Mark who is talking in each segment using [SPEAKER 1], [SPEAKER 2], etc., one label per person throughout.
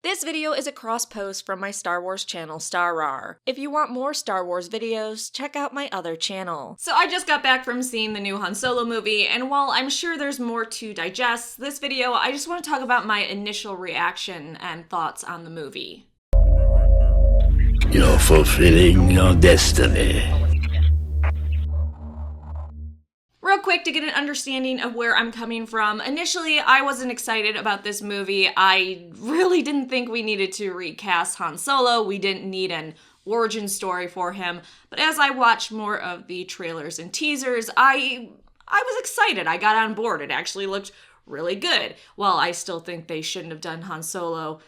[SPEAKER 1] This video is a cross-post from my Star Wars channel, StarRar. If you want more Star Wars videos, check out my other channel.
[SPEAKER 2] So I just got back from seeing the new Han Solo movie, and while I'm sure there's more to digest, this video I just want to talk about my initial reaction and thoughts on the movie.
[SPEAKER 3] You're fulfilling your destiny.
[SPEAKER 2] Real quick to get an understanding of where I'm coming from. Initially, I wasn't excited about this movie. I really didn't think we needed to recast Han Solo. We didn't need an origin story for him. But as I watched more of the trailers and teasers, I was excited. I got on board. It actually looked really good. While I still think they shouldn't have done Han Solo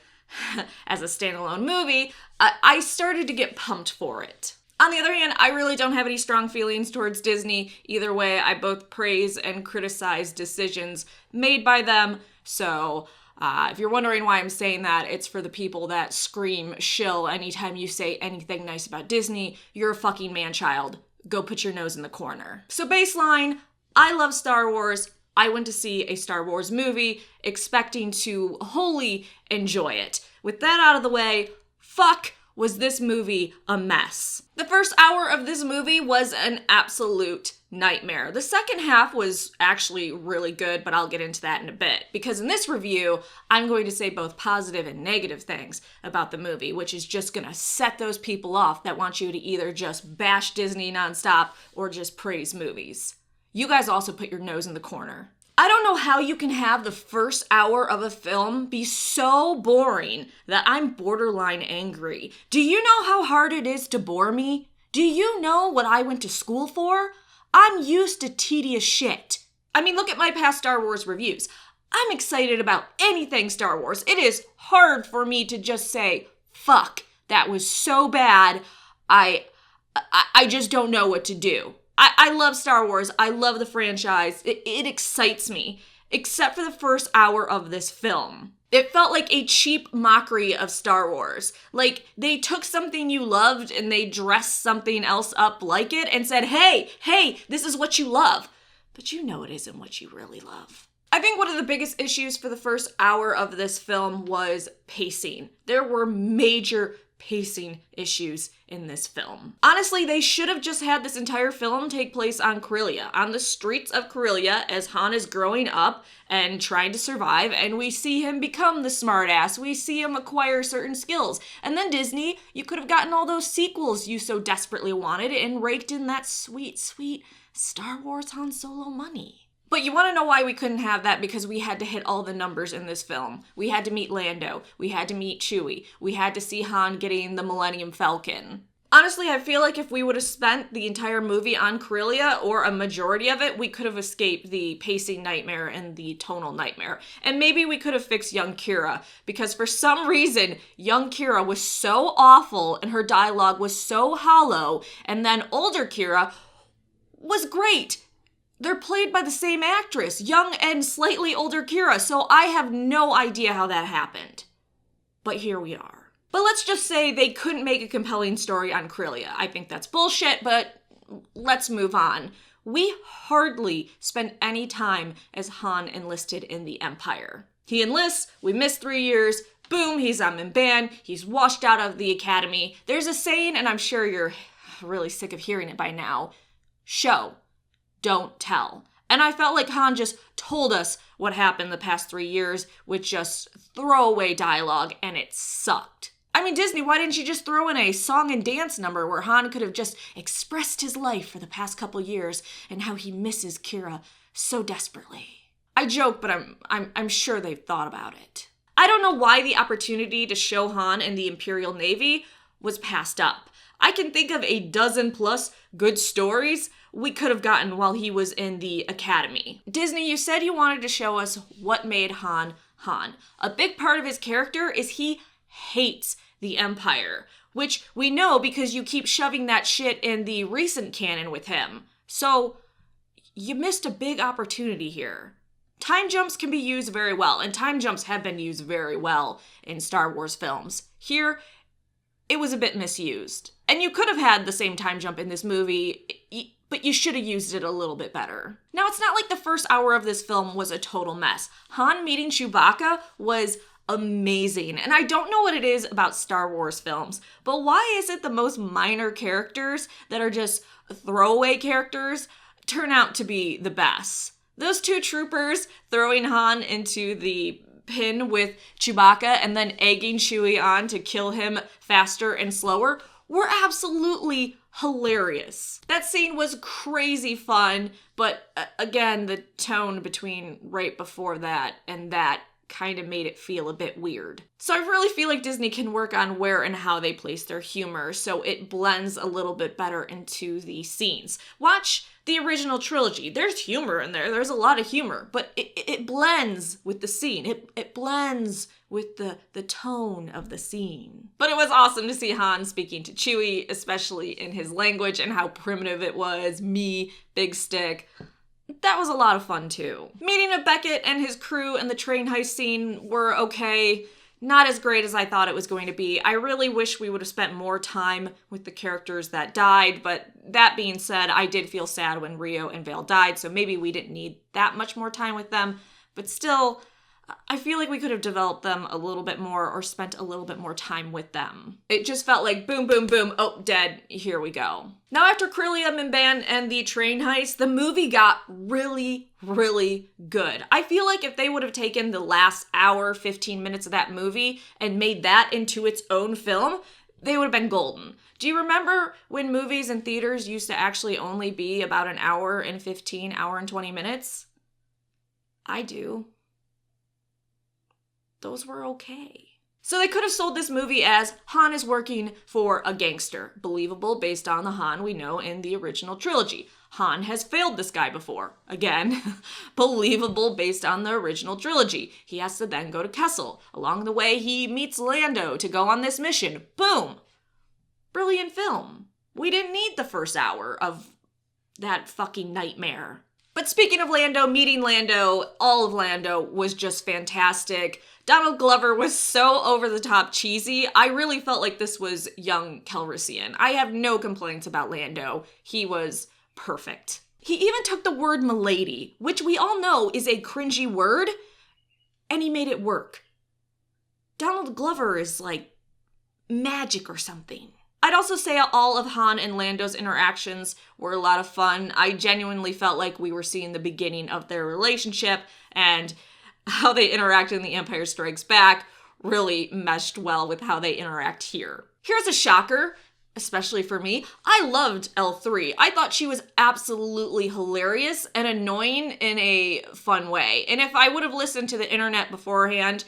[SPEAKER 2] as a standalone movie, I started to get pumped for it. On the other hand, I really don't have any strong feelings towards Disney. Either way, I both praise and criticize decisions made by them. So if you're wondering why I'm saying that, it's for the people that scream shill anytime you say anything nice about Disney. You're a fucking man-child. Go put your nose in the corner. So baseline, I love Star Wars. I went to see a Star Wars movie expecting to wholly enjoy it. With that out of the way, fuck, was this movie a mess. The first hour of this movie was an absolute nightmare. The second half was actually really good, but I'll get into that in a bit. Because in this review, I'm going to say both positive and negative things about the movie, which is just gonna set those people off that want you to either just bash Disney nonstop or just praise movies. You guys also put your nose in the corner. I don't know how you can have the first hour of a film be so boring that I'm borderline angry. Do you know how hard it is to bore me? Do you know what I went to school for? I'm used to tedious shit. I mean, look at my past Star Wars reviews. I'm excited about anything Star Wars. It is hard for me to just say, fuck, that was so bad. I just don't know what to do. I love Star Wars. I love the franchise. It excites me, except for the first hour of this film. It felt like a cheap mockery of Star Wars. Like, they took something you loved and they dressed something else up like it and said, hey, this is what you love. But you know it isn't what you really love. I think one of the biggest issues for the first hour of this film was pacing. There were major pacing issues in this film. Honestly, they should have just had this entire film take place on Corellia, on the streets of Corellia as Han is growing up and trying to survive, and we see him become the smartass. We see him acquire certain skills. And then Disney, you could have gotten all those sequels you so desperately wanted and raked in that sweet, sweet Star Wars Han Solo money. But you want to know why we couldn't have that? Because we had to hit all the numbers in this film. We had to meet Lando. We had to meet Chewie. We had to see Han getting the Millennium Falcon. Honestly, I feel like if we would have spent the entire movie on Corellia, or a majority of it, we could have escaped the pacing nightmare and the tonal nightmare. And maybe we could have fixed young Qi'ra, because for some reason, young Qi'ra was so awful and her dialogue was so hollow, and then older Qi'ra was great. They're played by the same actress, young and slightly older Qi'ra, so I have no idea how that happened. But here we are. But let's just say they couldn't make a compelling story on Corellia. I think that's bullshit, but let's move on. We hardly spend any time as Han enlisted in the Empire. He enlists, we miss 3 years, boom, he's on Mimban, he's washed out of the academy. There's a saying, and I'm sure you're really sick of hearing it by now, show, don't tell. And I felt like Han just told us what happened the past 3 years with just throwaway dialogue, and it sucked. I mean, Disney, why didn't you just throw in a song and dance number where Han could have just expressed his life for the past couple years and how he misses Qi'ra so desperately? I joke, but I'm sure they've thought about it. I don't know why the opportunity to show Han in the Imperial Navy was passed up. I can think of a dozen plus good stories we could have gotten while he was in the academy. Disney, you said you wanted to show us what made Han Han. A big part of his character is he hates the Empire, which we know because you keep shoving that shit in the recent canon with him. So you missed a big opportunity here. Time jumps can be used very well, and time jumps have been used very well in Star Wars films. Here, it was a bit misused. And you could have had the same time jump in this movie, but you should have used it a little bit better. Now, it's not like the first hour of this film was a total mess. Han meeting Chewbacca was amazing. And I don't know what it is about Star Wars films, but why is it the most minor characters that are just throwaway characters turn out to be the best? Those two troopers throwing Han into the pin with Chewbacca and then egging Chewie on to kill him faster and slower were absolutely hilarious. That scene was crazy fun, but again, the tone between right before that and that kind of made it feel a bit weird. So I really feel like Disney can work on where and how they place their humor so it blends a little bit better into the scenes. Watch the original trilogy. There's humor in there. There's a lot of humor, but it blends with the scene. It blends with the tone of the scene. But it was awesome to see Han speaking to Chewie, especially in his language and how primitive it was. Me, big stick. That was a lot of fun too. Meeting of Beckett and his crew and the train heist scene were okay. Not as great as I thought it was going to be. I really wish we would have spent more time with the characters that died, but that being said, I did feel sad when Rio and Vale died, so maybe we didn't need that much more time with them, but still, I feel like we could have developed them a little bit more or spent a little bit more time with them. It just felt like boom, boom, boom, oh, dead, here we go. Now after Crillia, Mimban, and the train heist, the movie got really, really good. I feel like if they would have taken the last hour, 15 minutes of that movie and made that into its own film, they would have been golden. Do you remember when movies in theaters used to actually only be about an hour and 15, hour and 20 minutes? I do. Those were okay. So they could have sold this movie as Han is working for a gangster. Believable based on the Han we know in the original trilogy. Han has failed this guy before. Again, believable based on the original trilogy. He has to then go to Kessel. Along the way, he meets Lando to go on this mission. Boom! Brilliant film. We didn't need the first hour of that fucking nightmare. But speaking of Lando, meeting Lando, all of Lando was just fantastic. Donald Glover was so over-the-top cheesy. I really felt like this was young Calrissian. I have no complaints about Lando. He was perfect. He even took the word milady, which we all know is a cringy word, and he made it work. Donald Glover is like magic or something. I'd also say all of Han and Lando's interactions were a lot of fun. I genuinely felt like we were seeing the beginning of their relationship, and how they interact in The Empire Strikes Back really meshed well with how they interact here. Here's a shocker, especially for me. I loved L3. I thought she was absolutely hilarious and annoying in a fun way. And if I would have listened to the internet beforehand,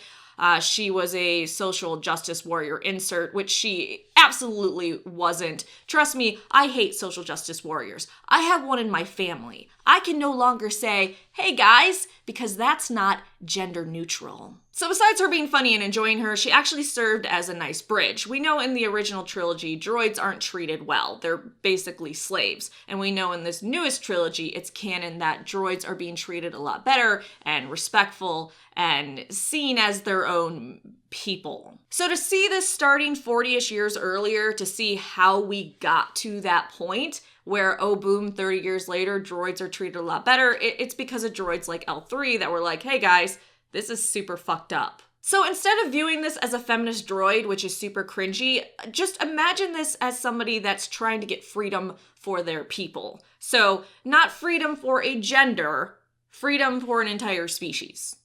[SPEAKER 2] she was a social justice warrior insert, which she absolutely wasn't. Trust me, I hate social justice warriors. I have one in my family. I can no longer say, hey guys, because that's not gender neutral. So besides her being funny and enjoying her, she actually served as a nice bridge. We know in the original trilogy, droids aren't treated well. They're basically slaves. And we know in this newest trilogy, it's canon that droids are being treated a lot better and respectful and seen as their own people. So to see this starting 40-ish years earlier, to see how we got to that point where, oh boom, 30 years later, droids are treated a lot better, it's because of droids like L3 that were like, hey guys, this is super fucked up. So instead of viewing this as a feminist droid, which is super cringy, just imagine this as somebody that's trying to get freedom for their people. So not freedom for a gender, freedom for an entire species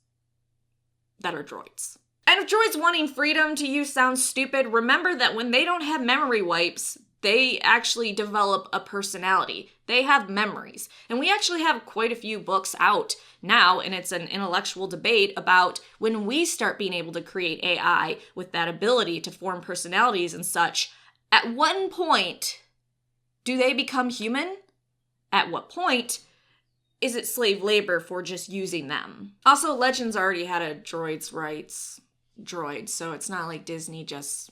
[SPEAKER 2] that are droids. And if droids wanting freedom to you sounds stupid, remember that when they don't have memory wipes, they actually develop a personality. They have memories. And we actually have quite a few books out now, and it's an intellectual debate about when we start being able to create AI with that ability to form personalities and such, at what point do they become human? At what point is it slave labor for just using them? Also, Legends already had a droids' rights droid, so it's not like Disney just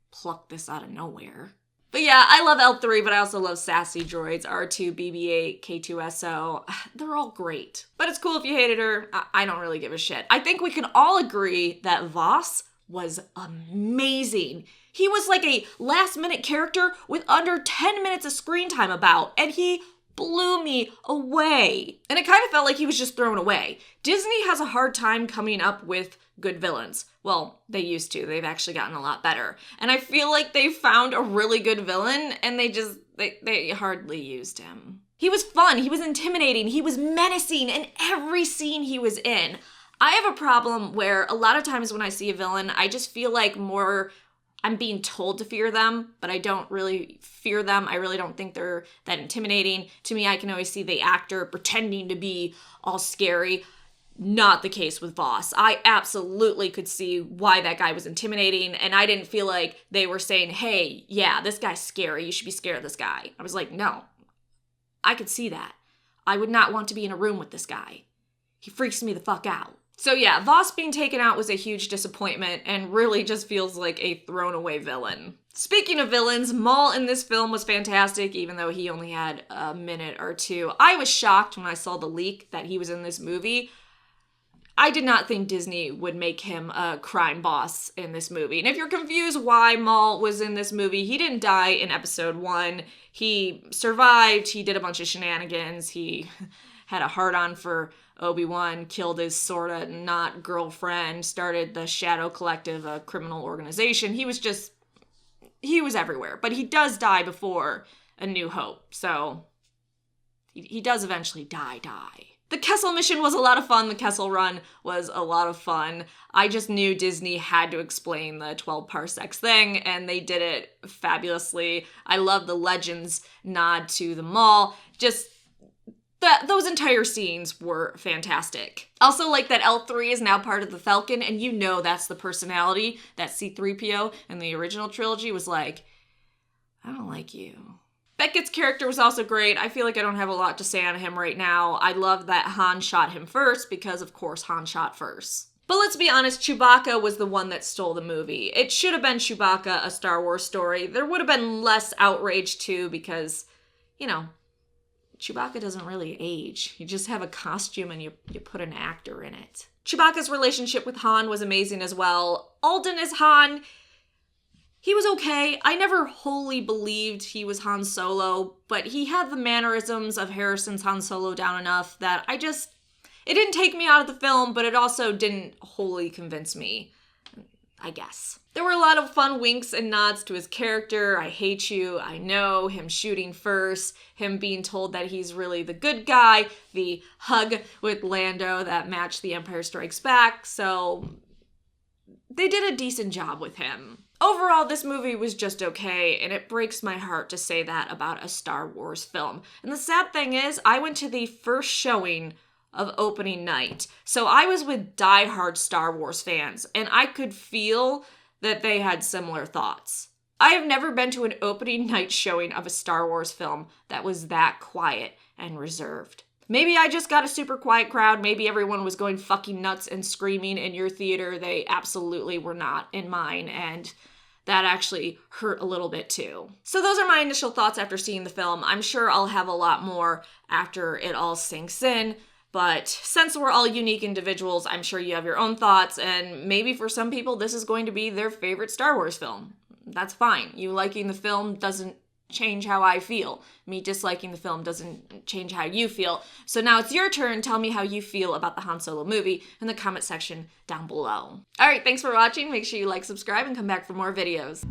[SPEAKER 2] plucked this out of nowhere. But yeah, I love L3, but I also love sassy droids, R2, BB-8, K2SO. They're all great. But it's cool if you hated her. I don't really give a shit. I think we can all agree that Voss was amazing. He was like a last-minute character with under 10 minutes of screen time about, and he blew me away. And it kind of felt like he was just thrown away. Disney has a hard time coming up with good villains. Well, they used to. They've actually gotten a lot better. And I feel like they found a really good villain and they hardly used him. He was fun, he was intimidating, he was menacing in every scene he was in. I have a problem where a lot of times when I see a villain, I just feel like I'm being told to fear them, but I don't really fear them. I really don't think they're that intimidating. To me, I can always see the actor pretending to be all scary. Not the case with Voss. I absolutely could see why that guy was intimidating, and I didn't feel like they were saying, hey, yeah, this guy's scary, you should be scared of this guy. I was like, no. I could see that. I would not want to be in a room with this guy. He freaks me the fuck out. So yeah, Voss being taken out was a huge disappointment and really just feels like a thrown away villain. Speaking of villains, Maul in this film was fantastic, even though he only had a minute or two. I was shocked when I saw the leak that he was in this movie. I did not think Disney would make him a crime boss in this movie. And if you're confused why Maul was in this movie, he didn't die in episode 1. He survived, he did a bunch of shenanigans, he had a hard-on for Obi-Wan, killed his sorta not girlfriend, started the Shadow Collective, a criminal organization. He was everywhere. But he does die before A New Hope, so he does eventually die. The Kessel mission was a lot of fun. The Kessel Run was a lot of fun. I just knew Disney had to explain the 12 parsecs thing, and they did it fabulously. I love the Legends nod to the mall. Just those entire scenes were fantastic. Also, like that L3 is now part of the Falcon, and you know that's the personality that C-3PO in the original trilogy was like, I don't like you. Beckett's character was also great. I feel like I don't have a lot to say on him right now. I love that Han shot him first because, of course, Han shot first. But let's be honest, Chewbacca was the one that stole the movie. It should have been Chewbacca, a Star Wars story. There would have been less outrage, too, because, you know, Chewbacca doesn't really age. You just have a costume and you put an actor in it. Chewbacca's relationship with Han was amazing as well. Alden as Han, he was okay. I never wholly believed he was Han Solo, but he had the mannerisms of Harrison's Han Solo down enough that it didn't take me out of the film, but it also didn't wholly convince me, I guess. There were a lot of fun winks and nods to his character. I hate you, I know, him shooting first, him being told that he's really the good guy, the hug with Lando that matched The Empire Strikes Back, so they did a decent job with him. Overall, this movie was just okay, and it breaks my heart to say that about a Star Wars film. And the sad thing is, I went to the first showing of opening night, so I was with diehard Star Wars fans, and I could feel that they had similar thoughts. I have never been to an opening night showing of a Star Wars film that was that quiet and reserved. Maybe I just got a super quiet crowd. Maybe everyone was going fucking nuts and screaming in your theater. They absolutely were not in mine, and that actually hurt a little bit too. So those are my initial thoughts after seeing the film. I'm sure I'll have a lot more after it all sinks in, but since we're all unique individuals, I'm sure you have your own thoughts, and maybe for some people this is going to be their favorite Star Wars film. That's fine. You liking the film doesn't change how I feel. Me disliking the film doesn't change how you feel. So now it's your turn. Tell me how you feel about the Han Solo movie in the comment section down below. All right, thanks for watching. Make sure you like, subscribe, and come back for more videos.